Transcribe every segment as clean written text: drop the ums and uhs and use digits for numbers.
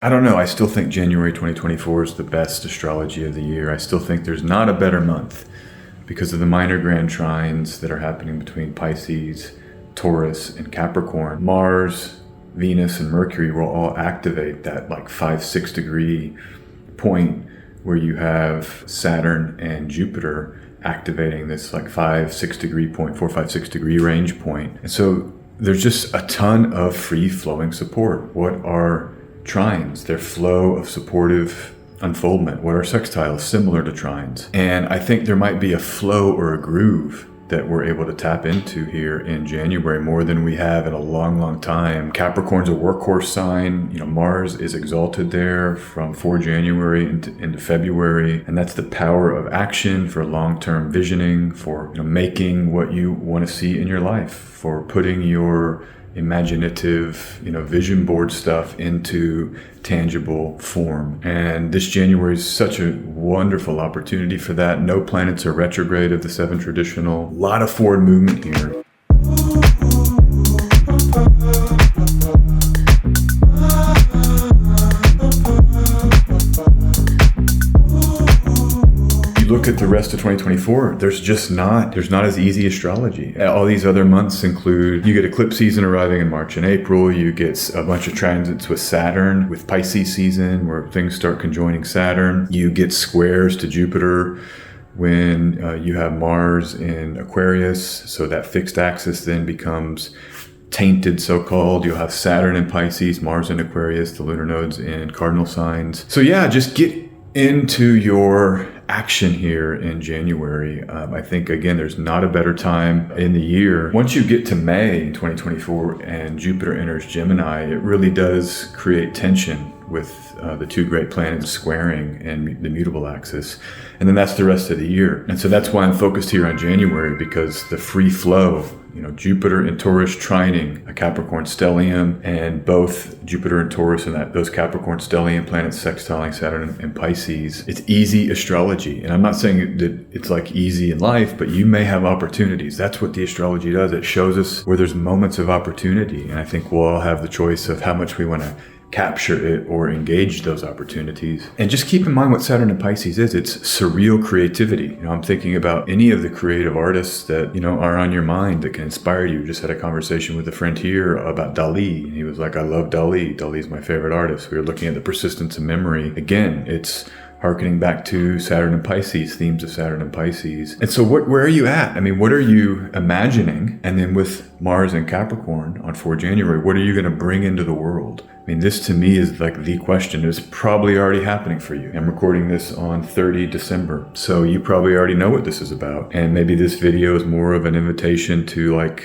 I don't know. I still think January 2024 is the best astrology of the year. I still think there's not a better month because of the minor grand trines that are happening between Pisces, Taurus, and Capricorn. Mars, Venus, and Mercury will all activate that like 5-6 degree point where you have Saturn and Jupiter activating this like 5-6 degree point, 4-5-6 degree range point. And so there's just a ton of free flowing support. What are trines? Their flow of supportive unfoldment. What are sextiles? Similar to trines. And I think there might be a flow or a groove that we're able to tap into here in January more than we have in a long time. Capricorn's a workhorse sign. Mars is exalted there from 4 January into February. And that's the power of action for long-term visioning, for making what you want to see in your life, for putting your imaginative, vision board stuff into tangible form. And this January is such a wonderful opportunity for that. No planets are retrograde of the 7 traditional. A lot of forward movement here. Look at the rest of 2024, there's not as easy astrology. All these other months include, you get eclipse season arriving in March and April, you get a bunch of transits with Saturn, with Pisces season where things start conjoining Saturn. You get squares to Jupiter when you have Mars in Aquarius, so that fixed axis then becomes tainted, so-called. You'll have Saturn in Pisces, Mars in Aquarius, the lunar nodes in cardinal signs. So yeah, just get into your action here in January. I think, again, there's not a better time in the year. Once you get to May in 2024 and Jupiter enters Gemini, it really does create tension with the 2 great planets squaring and the mutable axis. And then that's the rest of the year. And so that's why I'm focused here on January, because the free flow, Jupiter and Taurus trining a Capricorn stellium, and both Jupiter and Taurus and those Capricorn stellium planets sextiling Saturn and Pisces. It's easy astrology. And I'm not saying that it's like easy in life, but you may have opportunities. That's what the astrology does. It shows us where there's moments of opportunity. And I think we'll all have the choice of how much we want to capture it or engage those opportunities. And just keep in mind what Saturn and Pisces is. It's surreal creativity. I'm thinking about any of the creative artists that, are on your mind that can inspire you. Just had a conversation with a friend here about Dali. And he was like, I love Dali. Dali's my favorite artist. We were looking at the persistence of memory. Again, it's harkening back to Saturn and Pisces, themes of Saturn and Pisces. And so where are you at? What are you imagining? And then with Mars and Capricorn on 4 January, what are you going to bring into the world? This to me is like the question. It's probably already happening for you. I'm recording this on 30 December. So you probably already know what this is about. And maybe this video is more of an invitation to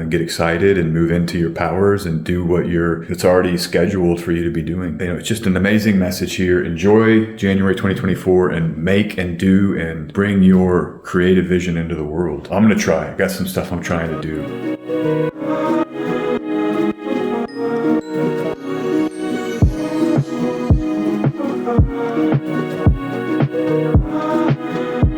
get excited and move into your powers and do what it's already scheduled for you to be doing. It's just an amazing message here. Enjoy January 2024 and make and do and bring your creative vision into the world. I'm going to try. I got some stuff I'm trying to do.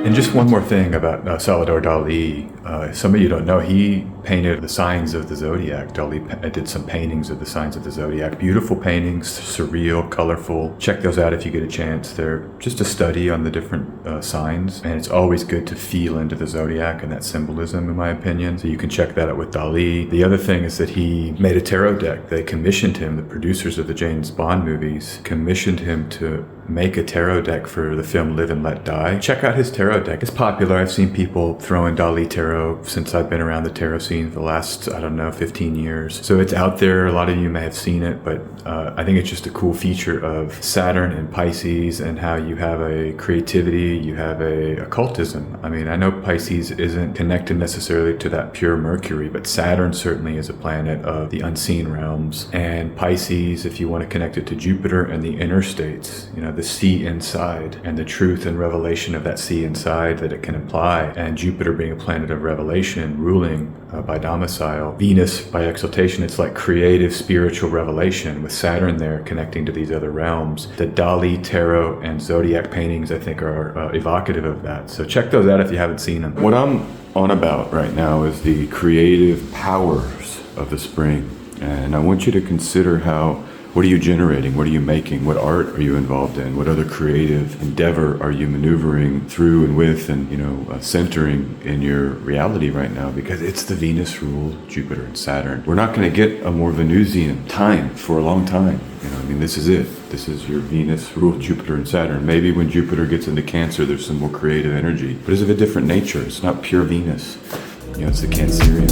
And just one more thing about Salvador Dali. Some of you don't know, he painted the signs of the zodiac. Dali did some paintings of the signs of the zodiac. Beautiful paintings, surreal, colorful. Check those out if you get a chance. They're just a study on the different signs. And it's always good to feel into the zodiac and that symbolism, in my opinion. So you can check that out with Dali. The other thing is that he made a tarot deck. They commissioned him, the producers of the James Bond movies, commissioned him to make a tarot deck for the film Live and Let Die. Check out his tarot deck. It's popular. I've seen people throw in Dali tarot since I've been around the tarot scene for the last, 15 years. So it's out there. A lot of you may have seen it, but I think it's just a cool feature of Saturn and Pisces and how you have a creativity, you have a occultism. I know Pisces isn't connected necessarily to that pure Mercury, but Saturn certainly is a planet of the unseen realms. And Pisces, if you want to connect it to Jupiter and the inner states, the sea inside and the truth and revelation of that sea inside that it can imply. And Jupiter being a planet of revelation, ruling by domicile. Venus by exaltation, it's like creative spiritual revelation with Saturn there connecting to these other realms. The Dali tarot and zodiac paintings, I think, are evocative of that. So check those out if you haven't seen them. What I'm on about right now is the creative powers of the spring. And I want you to consider how What are you generating? What are you making? What art are you involved in? What other creative endeavor are you maneuvering through and with and, centering in your reality right now? Because it's the Venus ruled Jupiter and Saturn. We're not going to get a more Venusian time for a long time. This is it. This is your Venus ruled Jupiter and Saturn. Maybe when Jupiter gets into Cancer, there's some more creative energy, but it's of a different nature. It's not pure Venus. It's the Cancerian.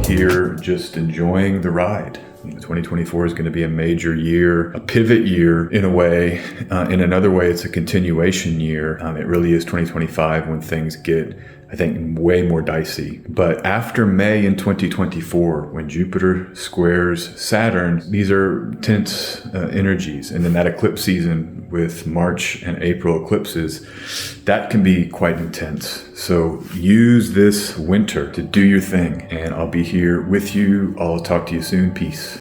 Here just enjoying the ride. 2024 is going to be a major year, a pivot year in a way. In another way, it's a continuation year. It really is 2025 when things get, I think, way more dicey. But after May in 2024, when Jupiter squares Saturn, these are tense energies. And then that eclipse season with March and April eclipses, that can be quite intense. So use this winter to do your thing. And I'll be here with you. I'll talk to you soon. Peace.